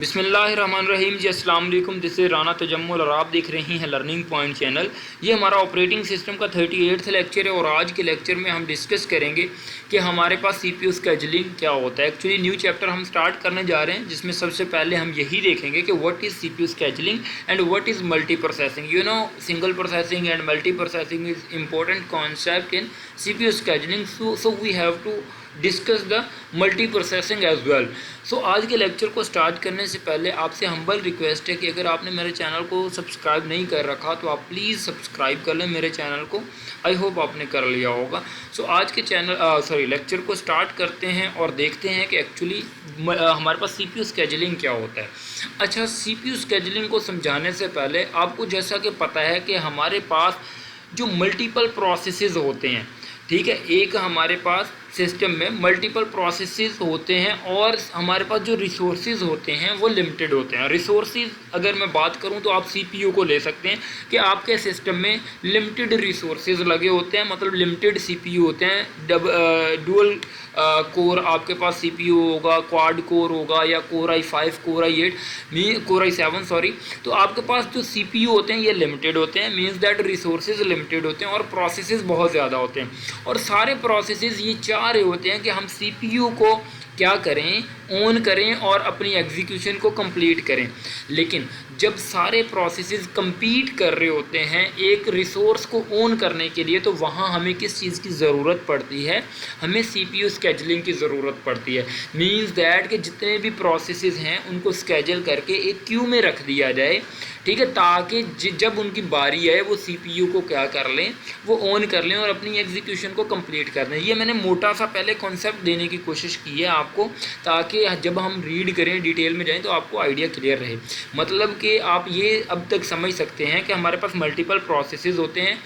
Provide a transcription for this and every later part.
बिस्मिल्लाहिर्रहमानिर्रहीम जी, अस्सलाम वालेकुम। दिस इज़ राना तजम्मुल और आप देख रहे हैं लर्निंग पॉइंट चैनल। ये हमारा ऑपरेटिंग सिस्टम का 38th लेक्चर है और आज के लेक्चर में हम डिस्कस करेंगे कि हमारे पास सीपीयू स्केजुलिंग क्या होता है। एक्चुअली न्यू चैप्टर हम स्टार्ट करने जा रहे हैं जिसमें सबसे पहले हम यही देखेंगे कि what is CPU scheduling and what is multi processing. You know, single processing and multi processing is important concept in CPU scheduling, so we have to discuss the multi processing as well. So आज के lecture को start करने से पहले आपसे humble request है कि अगर आपने मेरे चैनल को सब्सक्राइब नहीं कर रखा तो आप प्लीज़ सब्सक्राइब कर लें मेरे चैनल को। आई होप आपने कर लिया होगा। सो आज के लेक्चर को स्टार्ट करते हैं और देखते हैं कि एक्चुअली हमारे पास सीपीयू स्केजुलिंग क्या होता है। अच्छा, सीपीयू स्केजुलिंग को समझाने से पहले आपको जैसा कि पता है कि हमारे पास जो मल्टीपल प्रोसेसेस होते हैं, ठीक है, एक हमारे पास सिस्टम में मल्टीपल प्रोसेसेस होते हैं और हमारे पास जो रिसोर्सेज होते हैं वो लिमिटेड होते हैं। रिसोर्सेज अगर मैं बात करूं तो आप सीपीयू को ले सकते हैं कि आपके सिस्टम में लिमिटेड रिसोर्सेज लगे होते हैं, मतलब लिमिटेड सीपीयू होते हैं। डुअल कोर आपके पास सीपीयू होगा, क्वाड कोर होगा या core i5, core i8, core i7 sorry. तो आपके पास जो सीपीयू होते हैं ये लिमिटेड होते हैं, मीन्स दैट रिसोर्सेज लिमिटेड होते हैं और प्रोसेसेस बहुत ज़्यादा होते हैं। और सारे प्रोसेसेस ये चाह रहे होते हैं कि हम सीपीयू को क्या करें, ऑन करें और अपनी एग्जीक्यूशन को कंप्लीट करें। लेकिन जब सारे प्रोसेसेस कंपीट कर रहे होते हैं एक रिसोर्स को ऑन करने के लिए, तो वहाँ हमें किस चीज़ की ज़रूरत पड़ती है? हमें सीपीयू स्केजुलिंग की ज़रूरत पड़ती है। मींस दैट कि जितने भी प्रोसेसेस हैं उनको स्केजल करके एक क्यू में रख दिया जाए, ठीक है, ताकि जब उनकी बारी आए वो सीपीयू को क्या कर लें, वो ऑन कर लें और अपनी एग्जीक्यूशन को कंप्लीट कर दें। ये मैंने मोटा सा पहले कॉन्सेप्ट देने की कोशिश की है आपको, ताकि जब हम रीड करें डिटेल में जाएं तो आपको आइडिया क्लियर रहे। मतलब कि आप ये अब तक समझ सकते हैं कि हमारे पास मल्टीपल प्रोसेसेस होते हैं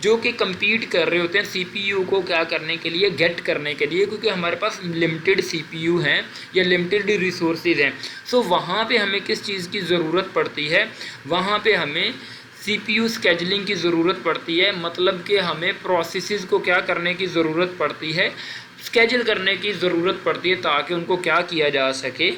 जो कि compete कर रहे होते हैं सीपीयू को क्या करने के लिए, गेट करने के लिए, क्योंकि हमारे पास लिमिटेड सीपीयू हैं या लिमिटेड रिसोर्सेज हैं। सो वहाँ पे हमें किस चीज़ की ज़रूरत पड़ती है? वहाँ पे हमें सीपीयू स्केजुलिंग की ज़रूरत पड़ती है। मतलब कि हमें प्रोसेसेस को क्या करने की ज़रूरत पड़ती है, स्केजल करने की ज़रूरत पड़ती है, ताकि उनको क्या किया जा सके,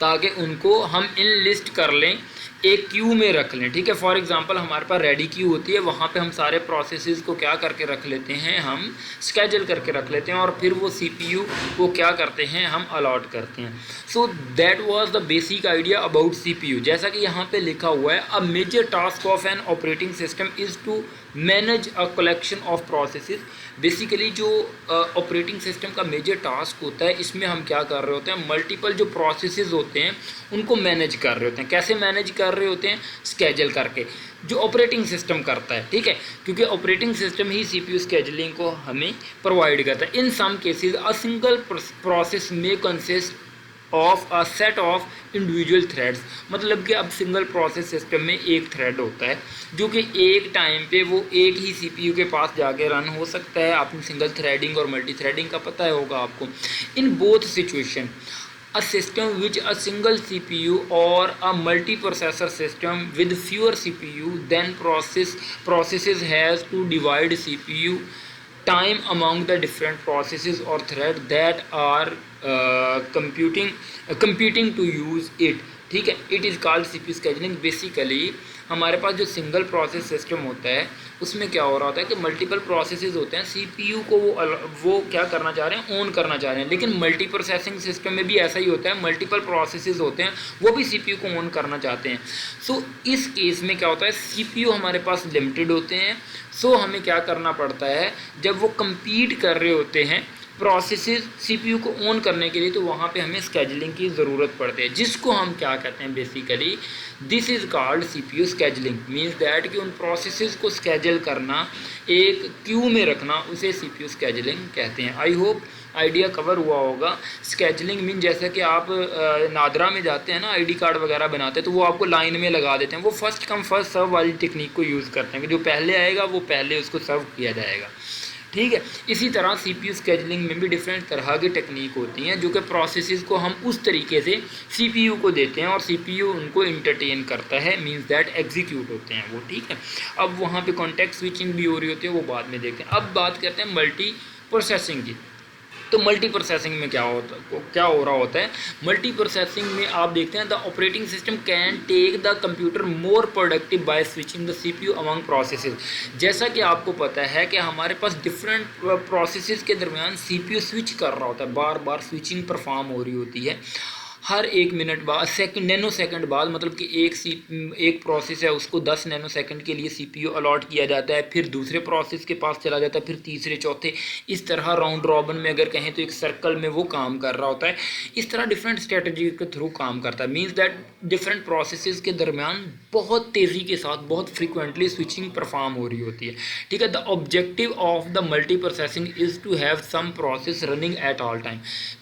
ताकि उनको हम इन लिस्ट कर लें, एक क्यू में रख लें। ठीक है, फॉर एग्जांपल हमारे पास रेडी क्यू होती है, वहाँ पे हम सारे प्रोसेसेस को क्या करके रख लेते हैं, हम स्केजल करके रख लेते हैं और फिर वो सीपीयू को क्या करते हैं, हम अलॉट करते हैं। So that was the basic idea about CPU. जैसा कि यहाँ पे लिखा हुआ है, a major task of an operating system is to manage a collection of processes. Basically जो ऑपरेटिंग सिस्टम का मेजर टास्क होता है, इसमें हम क्या कर रहे होते हैं, मल्टीपल जो प्रोसेसेस होते हैं उनको मैनेज कर रहे होते हैं। कैसे मैनेज कर रहे होते हैं? स्केजल करके, जो ऑपरेटिंग सिस्टम करता है, ठीक है, क्योंकि ऑपरेटिंग सिस्टम ही सीपीयू स्केजुलिंग को हमें प्रोवाइड करता है। In some cases a single process में consist of a set of individual threads. मतलब कि अब सिंगल प्रोसेस सिस्टम में एक थ्रेड होता है जो कि एक टाइम पे वो एक ही सीपीयू के पास जाके रन हो सकता है। आपने सिंगल थ्रेडिंग और मल्टी थ्रेडिंग का पता होगा आपको। In both situation a system which a single CPU or a multiprocessor system with fewer CPU then processes has to divide CPU time among the different processes or thread that are competing to use it। ठीक है, it is called CPU scheduling. Basically हमारे पास जो single process system होता है उसमें क्या हो रहा होता है कि मल्टीपल प्रोसेसेस होते हैं, सीपीयू को वो क्या करना चाह रहे हैं, ऑन करना चाह रहे हैं। लेकिन मल्टी प्रोसेसिंग सिस्टम में भी ऐसा ही होता है, मल्टीपल प्रोसेसेस होते हैं, वो भी सीपीयू को ऑन करना चाहते हैं। सो इस केस में क्या होता है, सीपीयू हमारे पास लिमिटेड होते हैं। सो हमें क्या करना पड़ता है, जब वो compete कर रहे होते हैं प्रोसेसेस सीपीयू को ऑन करने के लिए, तो वहाँ पे हमें स्केजुलिंग की ज़रूरत पड़ती है, जिसको हम क्या कहते हैं, basically this is called CPU scheduling. Means that कि उन प्रोसेसेस को स्केजल करना, एक क्यू में रखना, उसे सीपीयू स्केजुलिंग कहते हैं। आई होप आइडिया कवर हुआ होगा। स्केजुलिंग मीन जैसे कि आप नादरा में जाते हैं ना, आईडी कार्ड वगैरह बनाते हैं, तो वो आपको लाइन में लगा देते हैं। वो फर्स्ट कम फर्स्ट सर्व वाली टेक्निक को यूज़ करते हैं कि जो पहले आएगा वो पहले उसको सर्व किया जाएगा। ठीक है, इसी तरह सीपीयू स्केजुलिंग में भी डिफरेंट तरह की टेक्निक होती हैं जो कि प्रोसेसेस को हम उस तरीके से सीपीयू को देते हैं और सीपीयू उनको इंटरटेन करता है, मींस दैट एग्जीक्यूट होते हैं वो। ठीक है, अब वहाँ पे कॉन्टेक्स्ट स्विचिंग भी हो रही होती है, वो बाद में देखते हैं। अब बात करते हैं मल्टी प्रोसेसिंग की। तो मल्टी प्रोसेसिंग में क्या हो रहा होता है, मल्टी प्रोसेसिंग में आप देखते हैं the operating system can take the computer more productive by switching the CPU among processes. जैसा कि आपको पता है कि हमारे पास डिफरेंट प्रोसेसेस के दरमियान सीपीयू स्विच कर रहा होता है, बार बार स्विचिंग परफॉर्म हो रही होती है हर 1 मिनट बाद, नैनो सेकंड बाद, मतलब कि एक प्रोसेस है उसको 10 नैनो सेकंड के लिए सीपीयू अलॉट किया जाता है, फिर दूसरे प्रोसेस के पास चला जाता है, फिर तीसरे चौथे, इस तरह राउंड रॉबिन में अगर कहें तो एक सर्कल में वो काम कर रहा होता है। इस तरह डिफरेंट स्ट्रेटजी के थ्रू काम करता है, मीन्स दैट डिफरेंट प्रोसेसेस के दरमियान बहुत तेज़ी के साथ बहुत फ्रीक्वेंटली स्विचिंग परफॉर्म हो रही होती है। ठीक है, the objective of the multi processing is to have some process running at all time.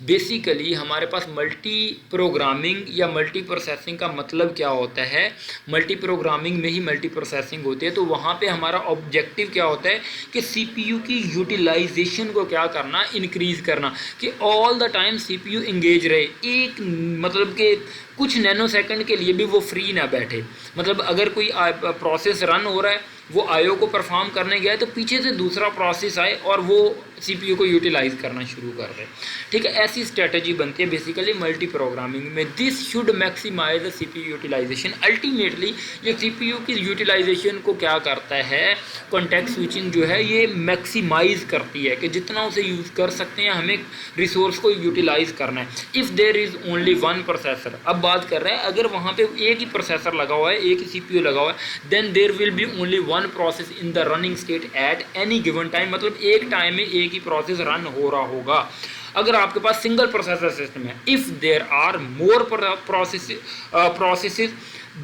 Basically हमारे पास मल्टी प्रोग्रामिंग या मल्टी प्रोसेसिंग का मतलब क्या होता है, मल्टी प्रोग्रामिंग में ही मल्टी प्रोसेसिंग होती है, तो वहाँ पे हमारा ऑब्जेक्टिव क्या होता है कि सीपीयू की यूटिलाइजेशन को क्या करना, इंक्रीज़ करना, कि all the time CPU engage रहे, एक मतलब कि कुछ नैनो सेकंड के लिए भी वो फ्री ना बैठे। मतलब अगर कोई प्रोसेस रन हो रहा है, वो आईओ को परफॉर्म करने गया है, तो पीछे से दूसरा प्रोसेस आए और वो सीपीयू को यूटिलाइज करना शुरू कर रहे हैं। ठीक है, ऐसी स्ट्रेटजी बनती है बेसिकली मल्टी प्रोग्रामिंग में। This should maximise the CPU utilisation. Ultimately ये सीपीयू की यूटिलाइजेशन को क्या करता है, कॉन्टेक्स्ट स्विचिंग जो है ये मैक्सिमाइज करती है कि जितना उसे यूज़ कर सकते हैं हमें रिसोर्स को यूटिलाइज करना है। If there is only one processor, अब बात कर रहे हैं अगर वहाँ पे एक ही प्रोसेसर लगा हुआ है, एक ही सीपीयू लगा हुआ है, then there will be only one process in the running state at any given time. मतलब एक टाइम में एक ही प्रोसेस रन हो रहा होगा। अगर आपके पास सिंगल प्रोसेसर सिस्टम है, if there are more processes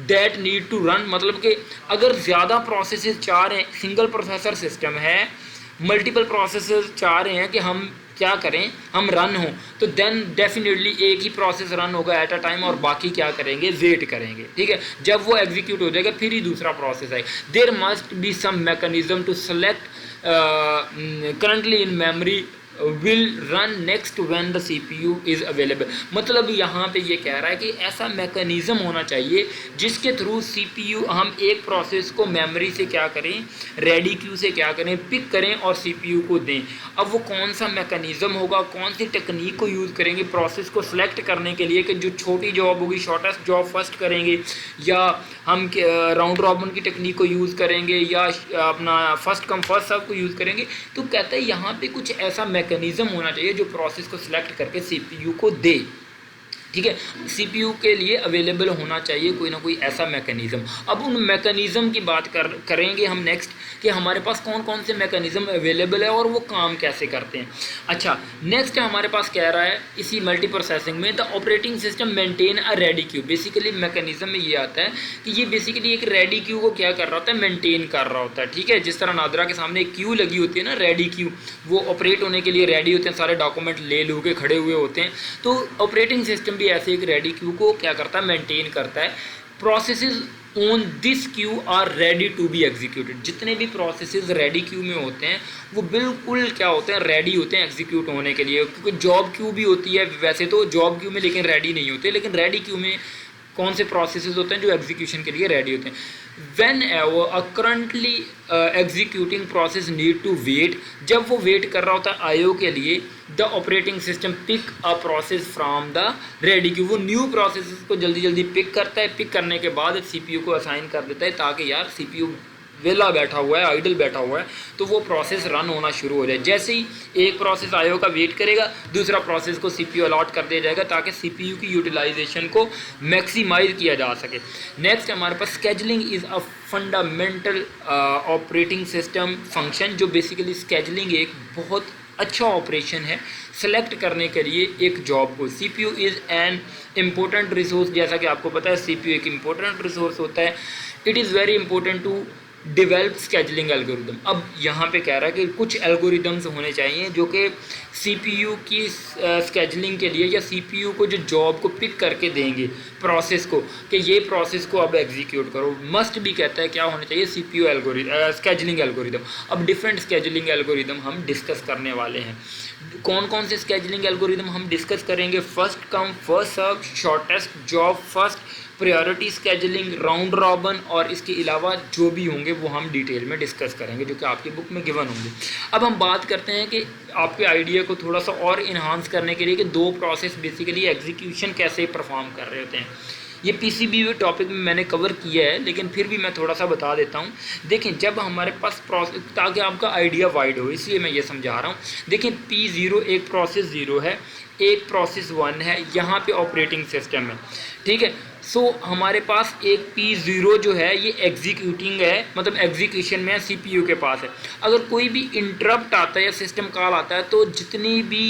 that need to run, मतलब कि अगर ज़्यादा प्रोसेसेस चाह रहे हैं, सिंगल प्रोसेसर सिस्टम है, मल्टीपल प्रोसेसेस चाह रहे हैं कि हम क्या करें, हम रन हो, तो देन डेफिनेटली एक ही प्रोसेस रन होगा एट अ टाइम और बाकी क्या करेंगे, वेट करेंगे। ठीक है, जब वो एग्जीक्यूट हो जाएगा फिर ही दूसरा प्रोसेस आएगा। There must be some mechanism to select currently in memory will run next when the CPU is available। मतलब यहाँ पे ये कह रहा है कि ऐसा मैकेनिज़्म होना चाहिए जिसके थ्रू CPU हम एक प्रोसेस को मेमोरी से क्या करें, रेडी क्यू से क्या करें, पिक करें और CPU को दें। अब वो कौन सा मैकेनिज़्म होगा, कौन सी टेक्निक को यूज़ करेंगे प्रोसेस को सिलेक्ट करने के लिए कि जो छोटी जॉब होगी शॉर्टेस्ट जॉब फर्स्ट करेंगे, या हम राउंड रॉबिन की टेक्निक को यूज़ करेंगे, या अपना फर्स्ट कम फर्स्ट सर्व को यूज़ करेंगे। तो कहते हैं यहाँ पे कुछ ऐसा मैकेनिज्म होना चाहिए जो प्रोसेस को सिलेक्ट करके सीपीयू को दे। ठीक है, सीपीयू के लिए अवेलेबल होना चाहिए कोई ना कोई ऐसा मैकेनिज़्म। अब उन मैकेनिज़्म की बात करेंगे हम नेक्स्ट कि हमारे पास कौन कौन से मैकेनिज़्म अवेलेबल है और वो काम कैसे करते हैं। अच्छा, नेक्स्ट हमारे पास कह रहा है इसी मल्टी प्रोसेसिंग में the operating system maintain a ready queue. Basically mechanism में ये आता है कि ये बेसिकली एक रेडी क्यू को क्या कर रहा होता है, मेंटेन कर रहा होता है। ठीक है, जिस तरह नादरा के सामने एक क्यू लगी होती है ना, रेडी क्यू, वो ऑपरेट होने के लिए रेडी होते हैं, सारे डॉक्यूमेंट ले लू के खड़े हुए होते हैं। तो ऑपरेटिंग सिस्टम ऐसे एक रेडी क्यू को क्या करता है, मेंटेन करता है। Processes on this queue are ready to be executed. जितने भी प्रोसेसेस रेडी क्यू में होते हैं वो बिल्कुल क्या होते हैं, रेडी होते हैं एग्जीक्यूट होने के लिए। क्योंकि जॉब क्यू भी होती है वैसे तो जॉब क्यू में, लेकिन रेडी नहीं होते। लेकिन रेडी क्यू में कौन से प्रोसेसेस होते हैं जो एग्जीक्यूशन के लिए रेडी होते हैं। Whenever a currently executing process need to wait, जब वो वेट कर रहा होता है आईओ के लिए, the operating system pick a process from the ready queue. वो न्यू प्रोसेस को जल्दी जल्दी पिक करता है, पिक करने के बाद सीपीयू को असाइन कर देता है ताकि यार सीपीयू वेला बैठा हुआ है, आइडल बैठा हुआ है, तो वो प्रोसेस रन होना शुरू हो जाए। जैसे ही एक प्रोसेस आईओ का वेट करेगा, दूसरा प्रोसेस को सीपीयू अलॉट कर दिया जाएगा ताकि सीपीयू की यूटिलाइजेशन को मैक्सिमाइज किया जा सके। नेक्स्ट हमारे पास scheduling is a fundamental operating system function, जो बेसिकली स्केजुलिंग एक बहुत अच्छा ऑपरेशन है सेलेक्ट करने के लिए एक जॉब को। CPU is an important resource, जैसा कि आपको पता है सीपीयू एक इम्पोर्टेंट रिसोर्स होता है। It is very important to develop scheduling algorithm. अब यहाँ पे कह रहा है कि कुछ एल्गोरिदम्स होने चाहिए जो कि सीपीयू की स्केजुलिंग के लिए या सीपीयू को जो जॉब को पिक करके देंगे प्रोसेस को कि ये प्रोसेस को अब एग्जीक्यूट करो। मस्ट भी कहता है क्या होना चाहिए, सीपीयू स्केजुलिंग एल्गोरिदम। अब डिफरेंट स्केजुलिंग एल्गोरिदम हम डिस्कस करने वाले हैं। कौन कौन से स्केजुलिंग एल्गोरिदम हम डिस्कस करेंगे, first come first serve, shortest job first, priority scheduling, round robin और इसके अलावा जो भी होंगे वो हम डिटेल में डिस्कस करेंगे जो कि आपकी बुक में गिवन होंगे। अब हम बात करते हैं कि आपके आइडिया को थोड़ा सा और इन्हांस करने के लिए कि दो प्रोसेस बेसिकली एग्जीक्यूशन कैसे परफॉर्म कर रहे होते हैं। ये पीसीबी टॉपिक में मैंने कवर किया है, लेकिन फिर भी मैं थोड़ा सा बता देता हूँ। देखें, जब हमारे पास प्रोसेस, ताकि आपका आइडिया वाइड हो इसलिए मैं ये समझा रहा हूँ। देखें, P0 एक प्रोसेस 0 है, एक प्रोसेस 1 है, यहाँ पे ऑपरेटिंग सिस्टम है, ठीक है। सो हमारे पास एक P0 जो है ये एग्जीक्यूटिंग है, मतलब एग्जीक्यूशन में CPU के पास है। अगर कोई भी इंटरप्ट आता है या सिस्टम कॉल आता है तो जितनी भी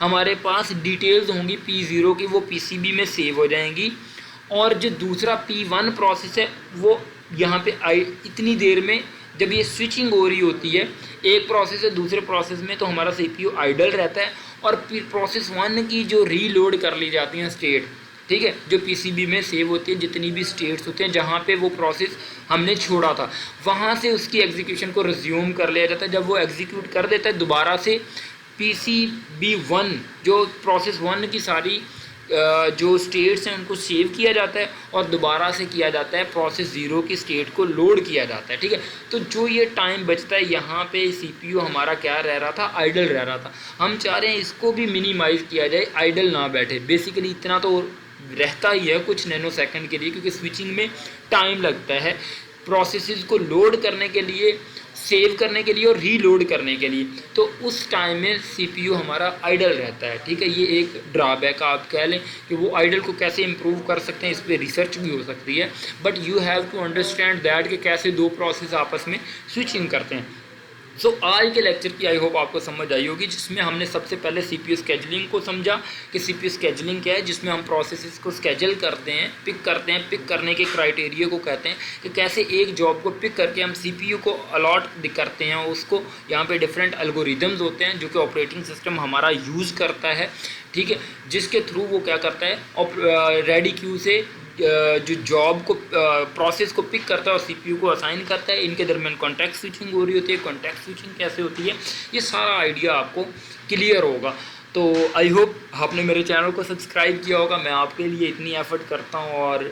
हमारे पास डिटेल्स होंगी P0 की वो PCB में सेव हो जाएंगी, और जो दूसरा P1 प्रोसेस है वो यहाँ पे इतनी देर में जब ये स्विचिंग हो रही होती है एक प्रोसेस से दूसरे प्रोसेस में, तो हमारा CPU आइडल रहता है और फिर प्रोसेस 1 की जो रीलोड कर ली जाती हैं स्टेट, ठीक है, जो PCB में सेव होती है, जितनी भी स्टेट्स होते हैं जहाँ पे वो प्रोसेस हमने छोड़ा था वहाँ से उसकी एग्जीक्यूशन को रिज्यूम कर लिया जाता है। जब वो एग्जीक्यूट कर देता है दोबारा से PCB1 जो प्रोसेस 1 की सारी जो स्टेट्स हैं उनको सेव किया जाता है और दोबारा से किया जाता है प्रोसेस 0 की स्टेट को लोड किया जाता है, ठीक है। तो जो ये टाइम बचता है यहाँ पे CPU हमारा क्या रह रहा था, आइडल रह रहा था। हम चाह रहे हैं इसको भी मिनिमाइज़ किया जाए, आइडल ना बैठे। बेसिकली इतना तो रहता ही है कुछ नैनो सेकंड के लिए, क्योंकि स्विचिंग में टाइम लगता है प्रोसेसेस को लोड करने के लिए, सेव करने के लिए और रीलोड करने के लिए। तो उस टाइम में CPU हमारा आइडल रहता है, ठीक है। ये एक ड्रॉबैक आप कह लें कि वो आइडल को कैसे इम्प्रूव कर सकते हैं, इस पर रिसर्च भी हो सकती है, but you have to understand that कि कैसे दो प्रोसेस आपस में स्विचिंग करते हैं। सो आज के लेक्चर की आई होप आपको समझ आई होगी, जिसमें हमने सबसे पहले CPU स्केजुलिंग को समझा कि CPU स्केजुलिंग क्या है, जिसमें हम प्रोसेसेस को स्केजल करते हैं, पिक करते हैं। पिक करने के क्राइटेरिया को कहते हैं कि कैसे एक जॉब को पिक करके हम CPU को अलॉट करते हैं। उसको यहाँ पे डिफरेंट एल्गोरिदम्स होते हैं जो कि ऑपरेटिंग सिस्टम हमारा यूज़ करता है, ठीक है, जिसके थ्रू वो क्या करता है, और रेडी क्यू से जो जॉब को प्रोसेस को पिक करता है और CPU को असाइन करता है। इनके दरमियान कॉन्टेक्स्ट स्विचिंग हो रही होती है। कॉन्टेक्स्ट स्विचिंग कैसे होती है ये सारा आइडिया आपको क्लियर होगा। तो आई होप आपने मेरे चैनल को सब्सक्राइब किया होगा। मैं आपके लिए इतनी एफर्ट करता हूँ और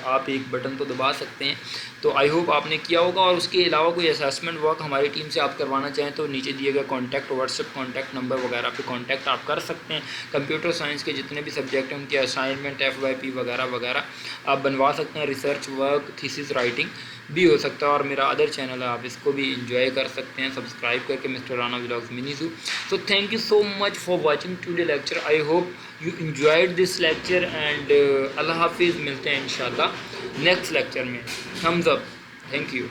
आप एक बटन तो दबा सकते हैं, तो आई होप आपने किया होगा। और उसके अलावा कोई असेसमेंट वर्क हमारी टीम से आप करवाना चाहें तो नीचे दिए गए कॉन्टैक्ट, व्हाट्सएप कॉन्टैक्ट नंबर वगैरह पे कॉन्टैक्ट आप कर सकते हैं। कंप्यूटर साइंस के जितने भी सब्जेक्ट हैं उनके असाइनमेंट, FYP वगैरह वगैरह आप बनवा सकते हैं। रिसर्च वर्क, थीसिस राइटिंग भी हो सकता है। और मेरा अदर चैनल है, आप इसको भी इंजॉय कर सकते हैं सब्सक्राइब करके, मिस्टर राना व्लॉग्स मिनीजू। So thank you so much for watching today lecture. I hope you enjoyed this lecture and अल्लाह हाफिज़। मिलते हैं इंशाल्लाह नेक्स्ट लेक्चर में। Thumbs up, thank you.